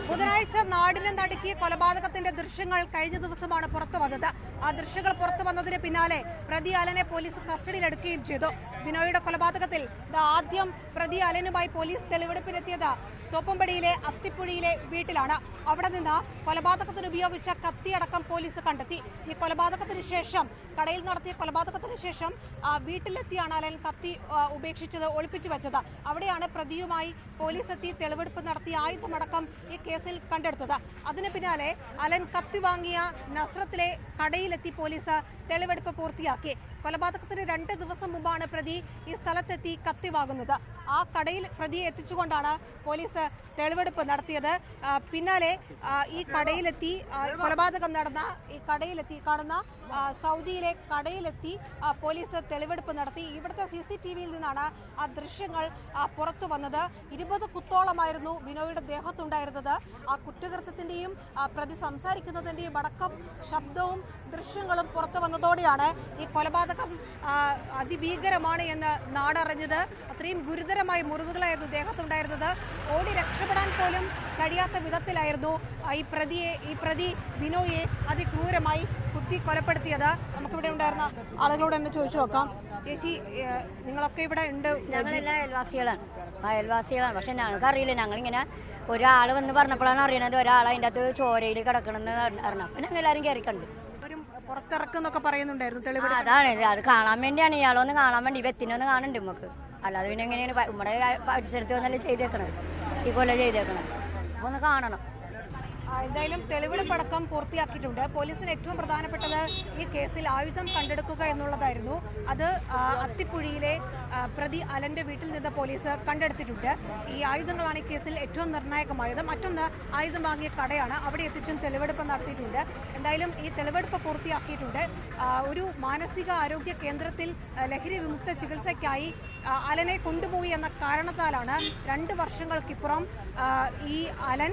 ബുധനാഴ്ച നാടിനെ നടുക്കിയ കൊലപാതകത്തിന്റെ ദൃശ്യങ്ങൾ കഴിഞ്ഞ ദിവസമാണ് പുറത്തു വന്നത്. ആ ദൃശ്യങ്ങൾ പുറത്തു വന്നതിന് പിന്നാലെ പ്രതി അലനെ പോലീസ് കസ്റ്റഡിയിലെടുക്കുകയും ചെയ്തു. ബിനോയുടെ കൊലപാതകത്തിൽ ആദ്യം പ്രതി അലനുമായി പോലീസ് തെളിവെടുപ്പിനെത്തിയത് തോപ്പുംപടിയിലെ അത്തിപ്പുഴയിലെ വീട്ടിലാണ്. അവിടെ നിന്ന് കൊലപാതകത്തിന് ഉപയോഗിച്ച കത്തിയടക്കം പോലീസ് കണ്ടെത്തി. ഈ കൊലപാതകത്തിന് ശേഷം കടയിൽ നടത്തിയ കൊലപാതകത്തിന് ശേഷം വീട്ടിലെത്തിയാണ് അലൻ കത്തി ഉപേക്ഷിച്ചത്, ഒളിപ്പിച്ചു വെച്ചത്. അവിടെയാണ് പ്രതിയുമായി പോലീസ് എത്തി തെളിവെടുപ്പ് നടത്തി ആയുധമടക്കം ഈ കേസിൽ കണ്ടെടുത്തത്. അതിന് പിന്നാലെ അലൻ കത്തി വാങ്ങിയ നസ്രത്തിലെ കടയിലെത്തി പോലീസ് തെളിവെടുപ്പ് പൂർത്തിയാക്കി. കൊലപാതകത്തിന് 2 ദിവസം മുമ്പാണ് പ്രതി ഈ സ്ഥലത്തെത്തി കത്തി വാങ്ങുന്നത്. ആ കടയിൽ പ്രതിയെ എത്തിച്ചുകൊണ്ടാണ് പോലീസ് തെളിവെടുപ്പ് നടത്തിയത്. പിന്നാലെ ഈ കടയിലെത്തി കൊലപാതകം നടന്ന ഈ കടയിലെത്തി കാണുന്ന സൗദിയിലെ കടയിലെത്തി പോലീസ് തെളിവെടുപ്പ് നടത്തി. ഇവിടുത്തെ CCTVയിൽ നിന്നാണ് ആ ദൃശ്യങ്ങൾ പുറത്തു വന്നത്. 20 കുത്തോളമായിരുന്നു ബിനോയുടെ ദേഹത്തുണ്ടായിരുന്നത്. ആ കുറ്റകൃത്യത്തിന്റെയും പ്രതി സംസാരിക്കുന്നതിന്റെയും അടക്കം ശബ്ദവും ദൃശ്യങ്ങളും പുറത്തു വന്നതോടെയാണ് ഈ കൊലപാതകം അതിഭീകരമാണ് എന്ന് നാടറിഞ്ഞത്. അത്രയും ഗുരുതരമായ മുറിവുകളായിരുന്നു ദേഹത്തുണ്ടായിരുന്നത്. ഓടി രക്ഷപ്പെടാൻ പോലും കഴിയാത്ത വിധത്തിലായിരുന്നു ഈ പ്രതി ബിനോയെ അതിക്രൂരമായി കുത്തി കൊലപ്പെടുത്തിയത്. നമുക്കിവിടെ ഉണ്ടായിരുന്ന ആളുകളോട് തന്നെ ചോദിച്ചു നോക്കാം. ചേച്ചി, നിങ്ങളൊക്കെ ഇവിടെ ഉണ്ട്? ഞങ്ങളെല്ലാം അയൽവാസികളാണ്. പക്ഷെ ഞങ്ങൾക്ക് അറിയില്ല. ഞങ്ങളിങ്ങനെ ഒരാൾ വന്ന് പറഞ്ഞപ്പോഴാണ് അറിയണത് ഒരാൾ അതിൻ്റെ അകത്ത് ചോരയിൽ കിടക്കണമെന്ന് അറിഞ്ഞു. അപ്പം ഞങ്ങൾ എല്ലാവരും കയറി കണ്ടു. പുറത്തിറക്കുന്നൊക്കെ പറയുന്നുണ്ടായിരുന്നു തെളിവ്. അതാണ് അത് കാണാൻ വേണ്ടിയാണ്, ഇയാളൊന്ന് കാണാൻ വേണ്ടി വ്യക്തിനൊന്ന് കാണണ്ടേ നമുക്ക്. അല്ലാതെ പിന്നെ എങ്ങനെയാണ് നമ്മുടെ പരിസരത്ത് വന്നല്ലേ ചെയ്തേക്കണത്, ഈ കൊല ചെയ്തേക്കണത്. അപ്പോൾ ഒന്ന് കാണണം. എന്തായാലും തെളിവെടുപ്പടക്കം പൂർത്തിയാക്കിയിട്ടുണ്ട്. പോലീസിന് ഏറ്റവും പ്രധാനപ്പെട്ടത് ഈ കേസിൽ ആയുധം കണ്ടെടുക്കുക എന്നുള്ളതായിരുന്നു. അത് അത്തിപ്പുഴയിലെ പ്രതി അലന്റെ വീട്ടിൽ നിന്ന് പോലീസ് കണ്ടെടുത്തിട്ടുണ്ട്. ഈ ആയുധങ്ങളാണ് ഈ കേസിൽ ഏറ്റവും നിർണായകമായത്. മറ്റൊന്ന് ആയുധം വാങ്ങിയ കടയാണ്. അവിടെ എത്തിച്ചും തെളിവെടുപ്പ് നടത്തിയിട്ടുണ്ട്. എന്തായാലും ഈ തെളിവെടുപ്പ് പൂർത്തിയാക്കിയിട്ടുണ്ട്. ഒരു മാനസിക ആരോഗ്യ കേന്ദ്രത്തിൽ ലഹരി വിമുക്ത ചികിത്സയ്ക്കായി അലനെ കൊണ്ടുപോയി എന്ന കാരണത്താലാണ് 2 വർഷങ്ങൾക്കിപ്പുറം ഈ അലൻ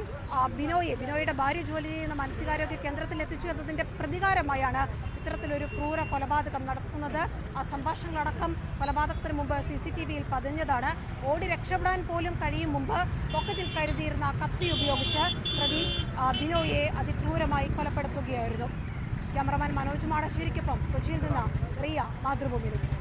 ബിനോയുടെ ഭാര്യ ജോലി ചെയ്യുന്ന മാനസികാരോഗ്യ കേന്ദ്രത്തിൽ എത്തിച്ചു എന്നതിൻ്റെ പ്രതികാരമായാണ് ഇത്തരത്തിലൊരു ക്രൂര കൊലപാതകം നടത്തുന്നത്. ആ സംഭാഷണങ്ങളടക്കം കൊലപാതകത്തിന് മുമ്പ് CCTVയിൽ പതിഞ്ഞതാണ്. ഓടി രക്ഷപ്പെടാൻ പോലും കഴിയും മുമ്പ് പോക്കറ്റിൽ കരുതിയിരുന്ന കത്തി ഉപയോഗിച്ച് പ്രതി ബിനോയെ അതിക്രൂരമായി കൊലപ്പെടുത്തുകയായിരുന്നു. ക്യാമറമാൻ മനോജ് മാടശ്ശേരിക്കൊപ്പം കൊച്ചിയിൽ നിന്ന് റിയ, മാതൃഭൂമി ന്യൂസ്.